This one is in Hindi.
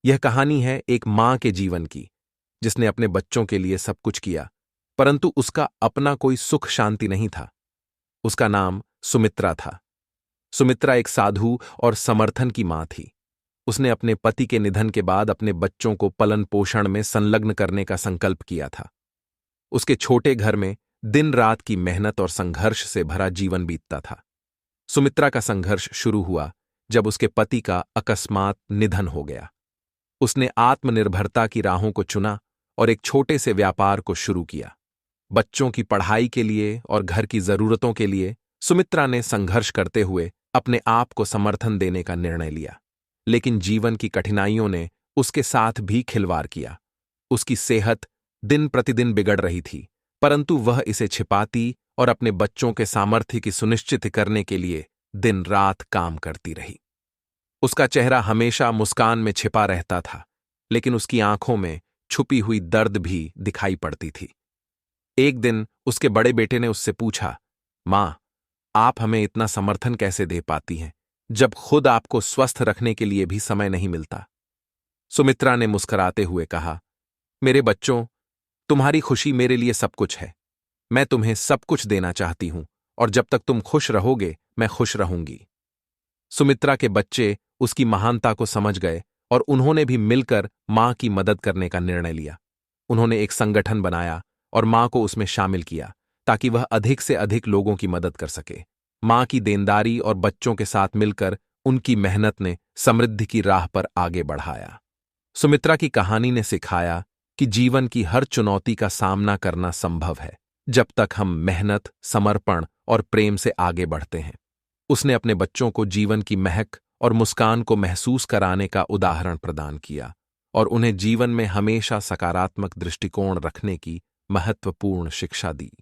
यह कहानी है एक मां के जीवन की, जिसने अपने बच्चों के लिए सब कुछ किया, परंतु उसका अपना कोई सुख शांति नहीं था। उसका नाम सुमित्रा था। सुमित्रा एक साधु और समर्थन की मां थी। उसने अपने पति के निधन के बाद अपने बच्चों को पलन पोषण में संलग्न करने का संकल्प किया था। उसके छोटे घर में दिन रात की मेहनत और संघर्ष से भरा जीवन बीतता था। सुमित्रा का संघर्ष शुरू हुआ जब उसके पति का अकस्मात निधन हो गया। उसने आत्मनिर्भरता की राहों को चुना और एक छोटे से व्यापार को शुरू किया। बच्चों की पढ़ाई के लिए और घर की जरूरतों के लिए सुमित्रा ने संघर्ष करते हुए अपने आप को समर्थन देने का निर्णय लिया। लेकिन जीवन की कठिनाइयों ने उसके साथ भी खिलवाड़ किया। उसकी सेहत दिन प्रतिदिन बिगड़ रही थी, परंतु वह इसे छिपाती और अपने बच्चों के सामर्थ्य की सुनिश्चित करने के लिए दिन रात काम करती रही। उसका चेहरा हमेशा मुस्कान में छिपा रहता था, लेकिन उसकी आंखों में छुपी हुई दर्द भी दिखाई पड़ती थी। एक दिन उसके बड़े बेटे ने उससे पूछा, मां, आप हमें इतना समर्थन कैसे दे पाती हैं, जब खुद आपको स्वस्थ रखने के लिए भी समय नहीं मिलता? सुमित्रा ने मुस्कुराते हुए कहा, मेरे बच्चों, तुम्हारी खुशी मेरे लिए सब कुछ है। मैं तुम्हें सब कुछ देना चाहती हूं और जब तक तुम खुश रहोगे मैं खुश रहूंगी। सुमित्रा के बच्चे उसकी महानता को समझ गए और उन्होंने भी मिलकर मां की मदद करने का निर्णय लिया। उन्होंने एक संगठन बनाया और मां को उसमें शामिल किया ताकि वह अधिक से अधिक लोगों की मदद कर सके। मां की देनदारी और बच्चों के साथ मिलकर उनकी मेहनत ने समृद्धि की राह पर आगे बढ़ाया। सुमित्रा की कहानी ने सिखाया कि जीवन की हर चुनौती का सामना करना संभव है, जब तक हम मेहनत, समर्पण और प्रेम से आगे बढ़ते हैं। उसने अपने बच्चों को जीवन की महक और मुस्कान को महसूस कराने का उदाहरण प्रदान किया और उन्हें जीवन में हमेशा सकारात्मक दृष्टिकोण रखने की महत्वपूर्ण शिक्षा दी।